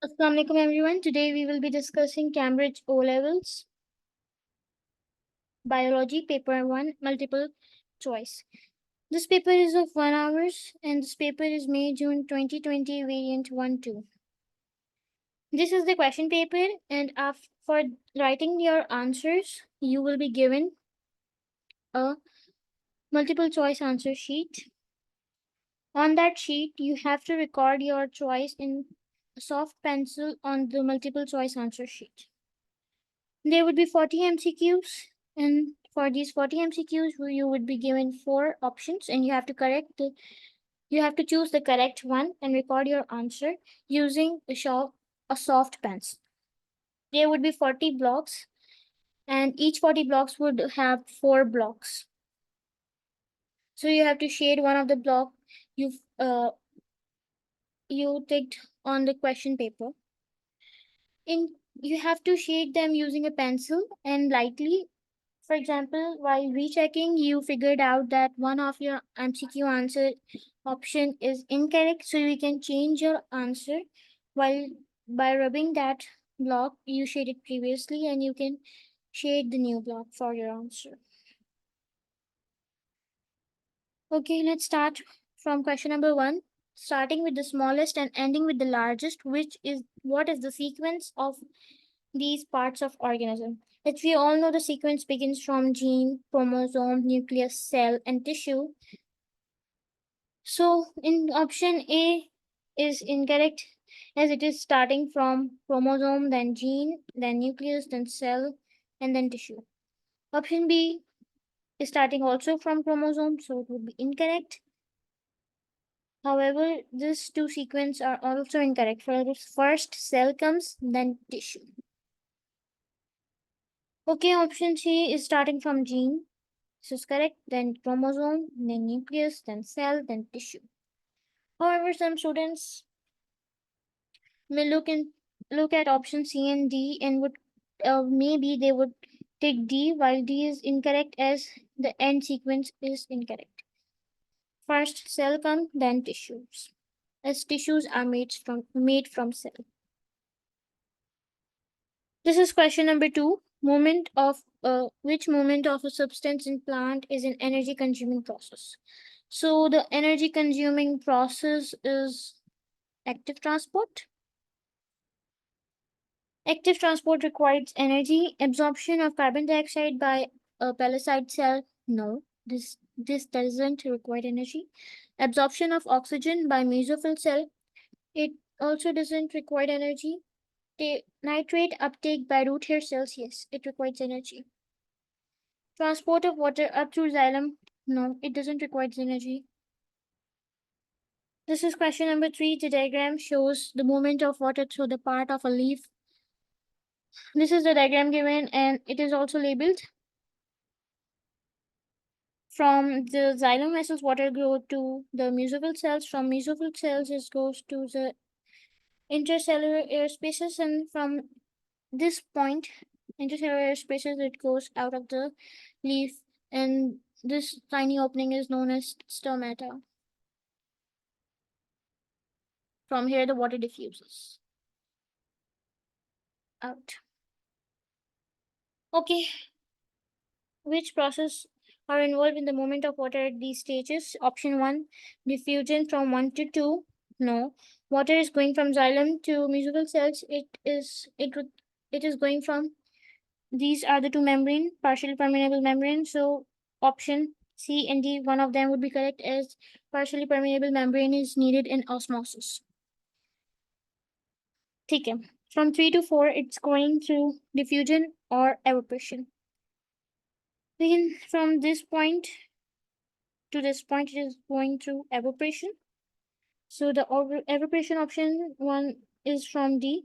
Assalamualaikum everyone. Today we will be discussing Cambridge O levels, biology paper 1, multiple choice. This paper is of 1 hours and this paper is May June 2020 variant 1 2. This is the question paper and for writing your answers you will be given a multiple choice answer sheet. On that sheet you have to record your choice in a soft pencil on the multiple choice answer sheet. There would be 40 MCQs, and for these 40 MCQs, you would be given four options, and you have to choose the correct one and record your answer using a soft pencil. There would be 40 blocks, and each 40 blocks would have four blocks. So you have to shade one of the block you ticked on the question paper. You have to shade them using a pencil and lightly. For example, while rechecking, you figured out that one of your MCQ answer option is incorrect, so you can change your answer while by rubbing that block you shaded previously, and you can shade the new block for your answer. Okay, let's start from question number 1, starting with the smallest and ending with the largest, which is what is the sequence of these parts of organism. As we all know, the sequence begins from gene, chromosome, nucleus, cell, and tissue. So in option A is incorrect as it is starting from chromosome, then gene, then nucleus, then cell, and then tissue. Option B is starting also from chromosome, so it would be incorrect. However, these two sequences are also incorrect. First cell comes, then tissue. Okay, option C is starting from gene. This is correct. Then chromosome, then nucleus, then cell, then tissue. However, some students may look at option C and D and would maybe they would take D while D is incorrect as the end sequence is incorrect. First cell come, then tissues, as tissues are made from cell. This is question number 2. Which movement of a substance in plant is an energy consuming process? So the energy consuming process is active transport. Active transport requires energy. Absorption of carbon dioxide by a palisade cell, no, this doesn't require energy. Absorption of oxygen by mesophyll cell, it also doesn't require energy. The nitrate uptake by root hair cells, yes, it requires energy. Transport of water up through xylem, no, it doesn't require energy. This is question number 3. The diagram shows the movement of water through the part of a leaf. This is the diagram given and it is also labeled. From the xylem vessels, water goes to the mesophyll cells. From mesophyll cells, it goes to the intercellular air spaces, and from this point, intercellular air spaces, it goes out of the leaf, and this tiny opening is known as stomata. From here, the water diffuses out. Okay, which process are involved in the movement of water at these stages? Option 1, diffusion from 1 to 2. No. Water is going from xylem to mesophyll cells. It is going from, these are the two membrane, partially permeable membrane. So option C and D, one of them would be correct as partially permeable membrane is needed in osmosis. Okay. From 3 to 4, it's going through diffusion or evaporation. Then from this point to this point, it is going through evaporation. So the evaporation option 1 is from D,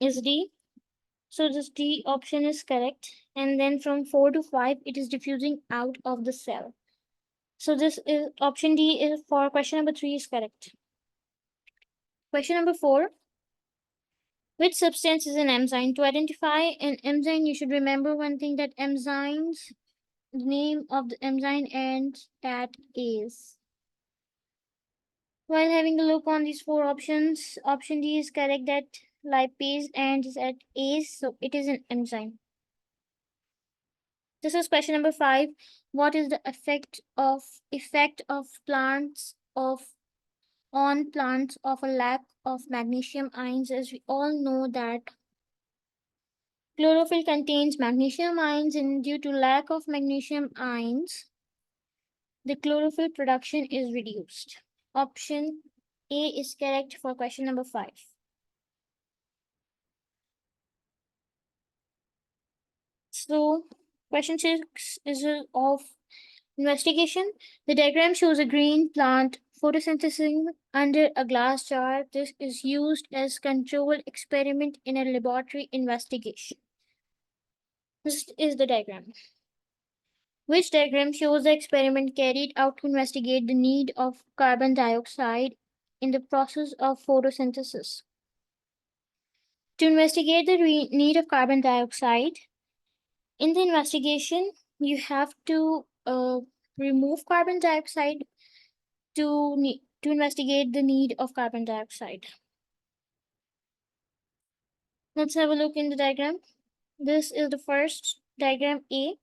is D. So this D option is correct. And then from 4 to 5, it is diffusing out of the cell. So this is option D is for question number 3 is correct. Question number 4. Which substance is an enzyme? To identify an enzyme, you should remember one thing, that enzymes, the name of the enzyme ends at ase. While having a look on these four options, option D is correct that lipase ends at ase, so it is an enzyme. This is question number 5. What is the effect of plants of on plants of a lack of magnesium ions? As we all know that chlorophyll contains magnesium ions, and due to lack of magnesium ions, the chlorophyll production is reduced. Option A is correct for question number 5. So, question 6 is of investigation. The diagram shows a green plant photosynthesizing under a glass jar. This is used as controlled experiment in a laboratory investigation. This is the diagram. Which diagram shows the experiment carried out to investigate the need of carbon dioxide in the process of photosynthesis? To investigate the need of carbon dioxide, in the investigation, you have to remove carbon dioxide to investigate the need of carbon dioxide. Let's have a look in the diagram. This is the first diagram A.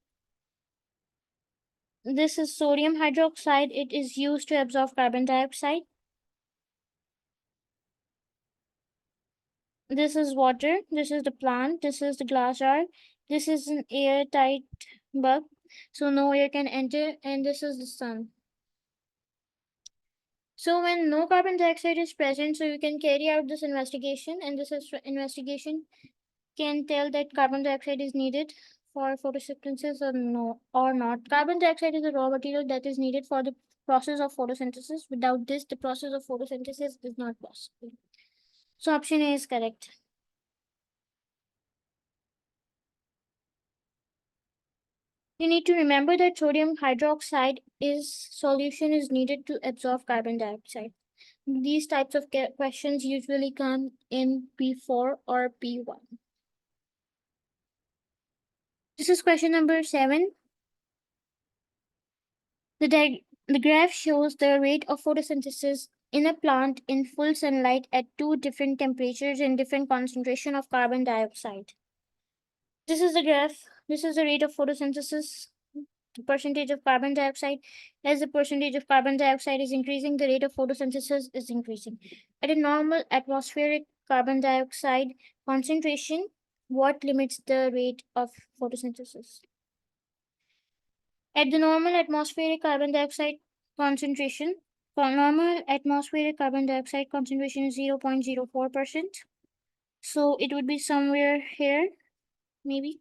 This is sodium hydroxide. It is used to absorb carbon dioxide. This is water. This is the plant. This is the glass jar. This is an airtight bulb, so no air can enter. And this is the sun. So when no carbon dioxide is present, so you can carry out this investigation, and investigation can tell that carbon dioxide is needed for photosynthesis or not. Carbon dioxide is a raw material that is needed for the process of photosynthesis. Without this, the process of photosynthesis is not possible. So option A is correct. You need to remember that sodium hydroxide is solution is needed to absorb carbon dioxide. These types of questions usually come in P4 or P1. This is question number 7. The graph shows the rate of photosynthesis in a plant in full sunlight at two different temperatures and different concentration of carbon dioxide. This is the graph. This is the rate of photosynthesis, the percentage of carbon dioxide. As the percentage of carbon dioxide is increasing, the rate of photosynthesis is increasing. At a normal atmospheric carbon dioxide concentration, what limits the rate of photosynthesis? At the normal atmospheric carbon dioxide concentration, normal atmospheric carbon dioxide concentration is 0.04%. So it would be somewhere here, maybe.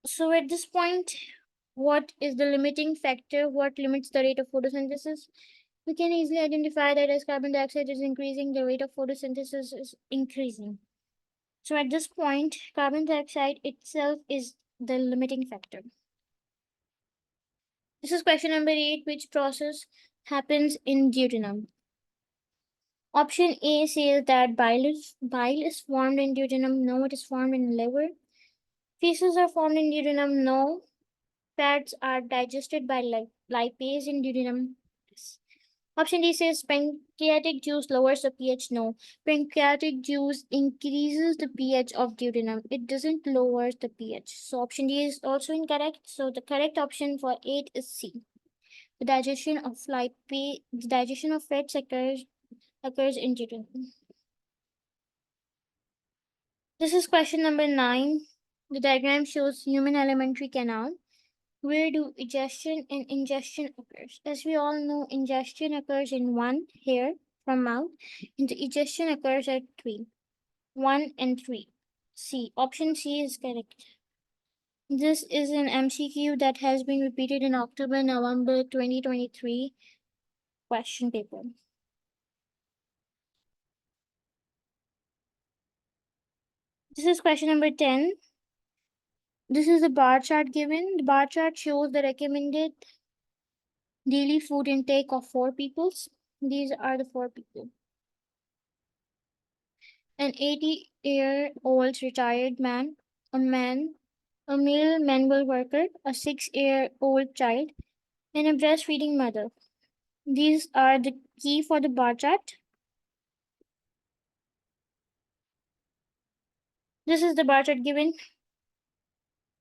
So at this point, what is the limiting factor? What limits the rate of photosynthesis? We can easily identify that as carbon dioxide is increasing, the rate of photosynthesis is increasing. So at this point, carbon dioxide itself is the limiting factor. This is question number 8. Which process happens in duodenum? Option A says that bile is formed in duodenum. No, it is formed in liver. Feces are formed in duodenum. No, fats are digested by lipase in duodenum. Yes. Option D says pancreatic juice lowers the pH. No, pancreatic juice increases the pH of duodenum. It doesn't lower the pH. So option D is also incorrect. So the correct option for 8 is C. The digestion of fats occurs in duodenum. This is question number 9. The diagram shows human alimentary canal. Where do egestion and ingestion occurs? As we all know, ingestion occurs in 1 here from mouth, and the egestion occurs at 3. 1 and 3. C. Option C is correct. This is an MCQ that has been repeated in October-November 2023 question paper. This is question number 10. This is the bar chart given. The bar chart shows the recommended daily food intake of 4 peoples. These are the 4 people. An 80-year-old retired man, a male manual worker, a 6-year-old child, and a breastfeeding mother. These are the key for the bar chart. This is the bar chart given.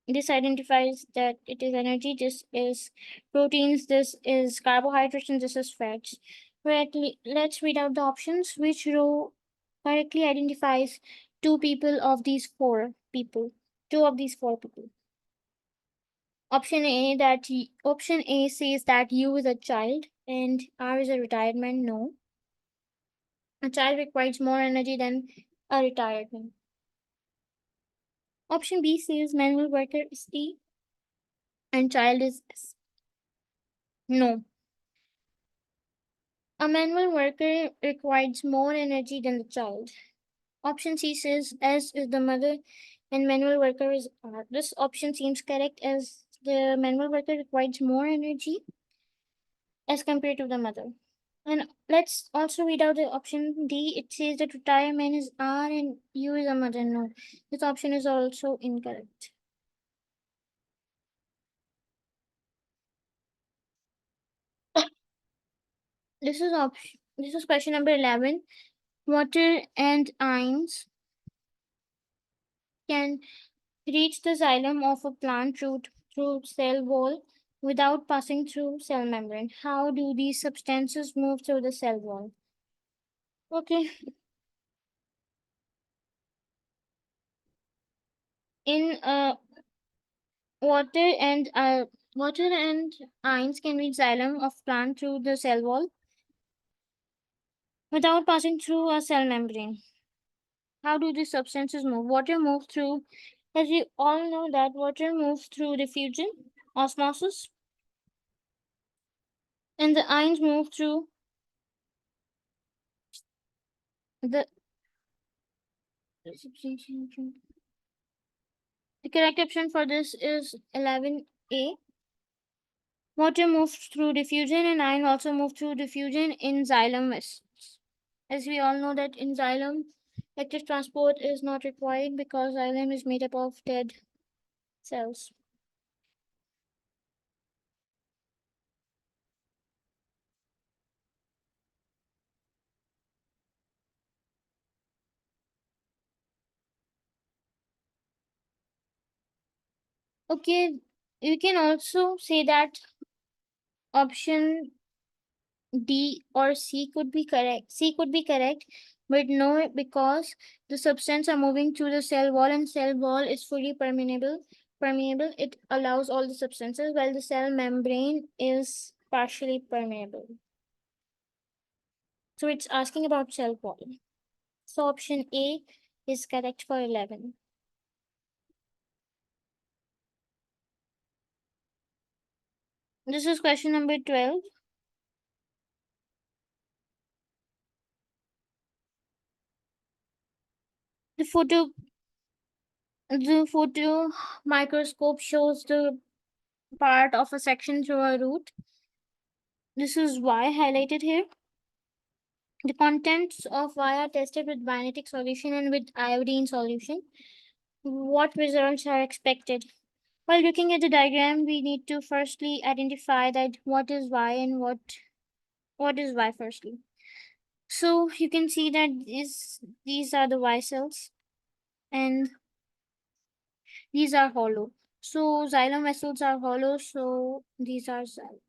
This identifies that it is energy, this is proteins, this is carbohydrates, and this is fats. Right, let's read out the options. Which row correctly identifies two people of these four people? Two of these four people. Option A says that U is a child and R is a retired man. No. A child requires more energy than a retired man. Option B says manual worker is T and child is S. No. A manual worker requires more energy than the child. Option C says S is the mother and manual worker is R. This option seems correct as the manual worker requires more energy as compared to the mother. And let's also read out the option D. It says that retirement is R and U is a mother. No, this option is also incorrect. This is question number 11. Water and ions can reach the xylem of a plant through cell wall without passing through cell membrane. How do these substances move through the cell wall? Okay, in water and uh, water and ions can reach xylem of plant through the cell wall without passing through a cell membrane. How do these substances move? Water moves through, as we all know that water moves through diffusion, osmosis, and the ions move through the the correct option for this is 11A. Water moves through diffusion and ion also move through diffusion in xylem vessels. As we all know that in xylem, active transport is not required because xylem is made up of dead cells. Okay, you can also say that option D or C could be correct. C could be correct, but no, because the substance are moving through the cell wall and cell wall is fully permeable. Permeable, it allows all the substances, while the cell membrane is partially permeable. So it's asking about cell wall. So option A is correct for 11. This is question number 12. The photo microscope shows the part of a section through a root. This is Y highlighted here. The contents of Y are tested with bionetic solution and with iodine solution. What results are expected? While looking at the diagram, we need to firstly identify that what is Y and what is Y firstly. So you can see that these are the Y cells and these are hollow. So xylem vessels are hollow, so these are xylem.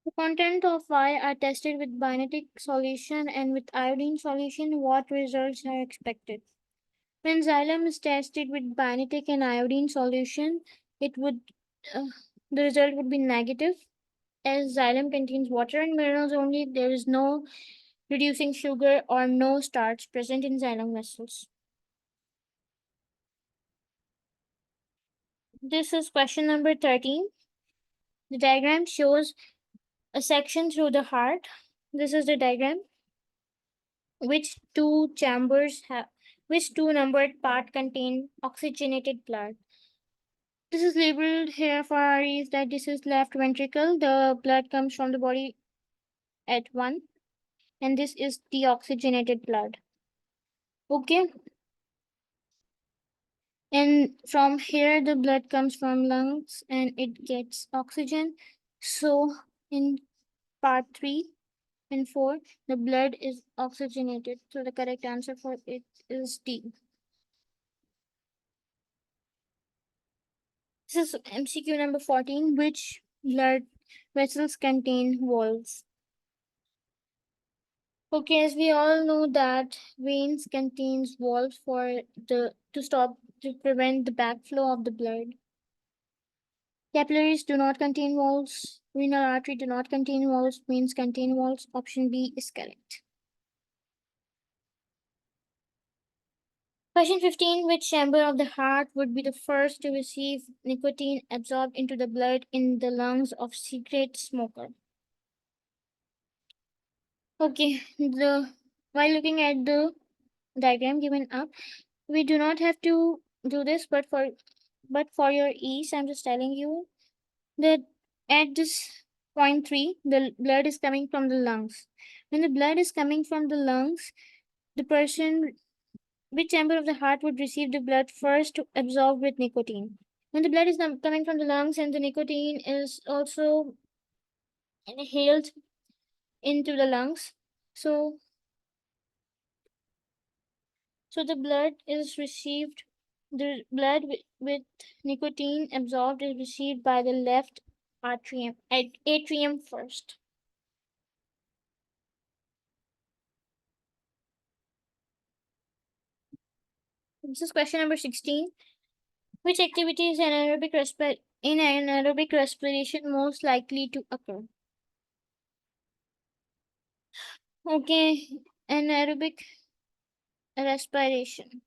The content of Y are tested with bionetic solution and with iodine solution. What results are expected? When xylem is tested with bionetic and iodine solution, it would uh, the result would be negative, as xylem contains water and minerals only. There is no reducing sugar or no starch present in xylem vessels. This is question number 13. The diagram shows a section through the heart. This is the diagram. Which two chambers have which two numbered part contain oxygenated blood? This is labeled here for a reason that this is left ventricle. The blood comes from the body at one, and this is deoxygenated blood. Okay. And from here, the blood comes from lungs and it gets oxygen. So in part 3 and 4, the blood is oxygenated. So the correct answer for it is D. This is MCQ number 14. Which blood vessels contain valves? Okay, as we all know that veins contains valves for the to prevent the backflow of the blood. Capillaries do not contain valves. Renal artery do not contain valves. Veins contain valves. Option B is correct. Question 15. Which chamber of the heart would be the first to receive nicotine absorbed into the blood in the lungs of cigarette smoker? Okay, while looking at the diagram given up, we do not have to do this, but for your ease, I'm just telling you that at this point 3, the blood is coming from the lungs. When the blood is coming from the lungs, the person, which chamber of the heart would receive the blood first to absorb with nicotine? When the blood is coming from the lungs and the nicotine is also inhaled into the lungs, so the blood is received. The blood with nicotine absorbed is received by the left atrium first. This is question number 16. Which activity is in anaerobic respiration most likely to occur? Okay, anaerobic respiration.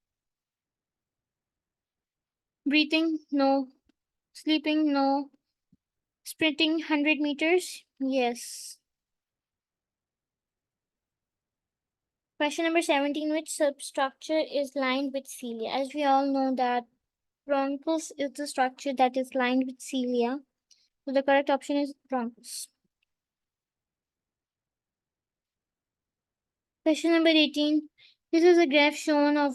Breathing, no. Sleeping, no. Sprinting 100 meters, yes. Question number 17. Which substructure is lined with cilia? As we all know that bronchus is the structure that is lined with cilia. So the correct option is bronchus. Question number 18. This is a graph shown of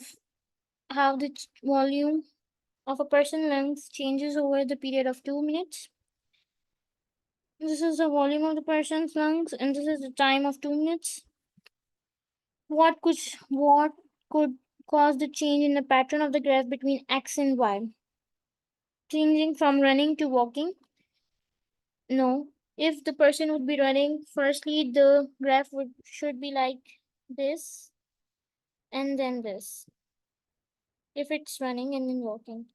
how the volume of a person's lungs changes over the period of 2 minutes. This is the volume of the person's lungs and this is the time of 2 minutes. What could cause the change in the pattern of the graph between X and Y? Changing from running to walking? No. If the person would be running, firstly the graph should be like this and then this. If it's running and then walking.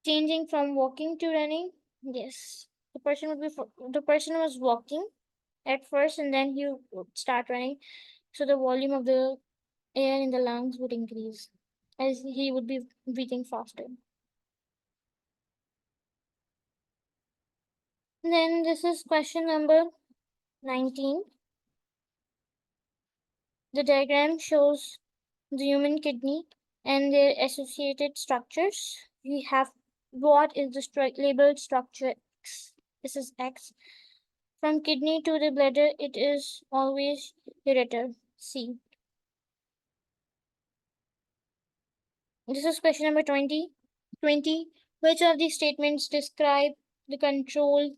Changing from walking to running? Yes. The person was walking at first and then he would start running. So the volume of the air in the lungs would increase as he would be breathing faster. Then this is question number 19. The diagram shows the human kidney and their associated structures. We have what is the labeled structure X. This is X. From kidney to the bladder, it is always ureter. C. This is question number 20. 20. Which of these statements describe the control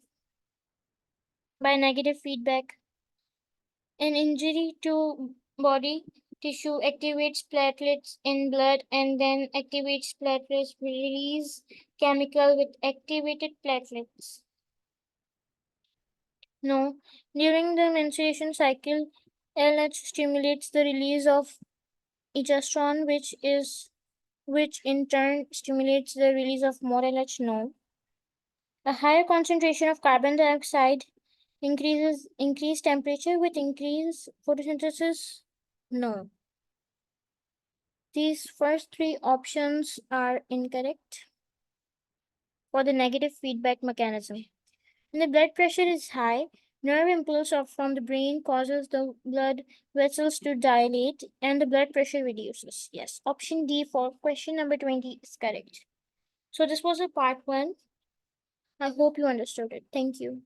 by negative feedback? An injury to body tissue activates platelets in blood and then activates platelets release chemical with activated platelets. No. During the menstruation cycle, LH stimulates the release of egesterone, which in turn stimulates the release of more LH. No. A higher concentration of carbon dioxide increased temperature with increased photosynthesis. No. These first 3 options are incorrect for the negative feedback mechanism. When the blood pressure is high, nerve impulse from the brain causes the blood vessels to dilate and the blood pressure reduces. Yes, option D for question number 20 is correct. So this was a part 1. I hope you understood it. Thank you.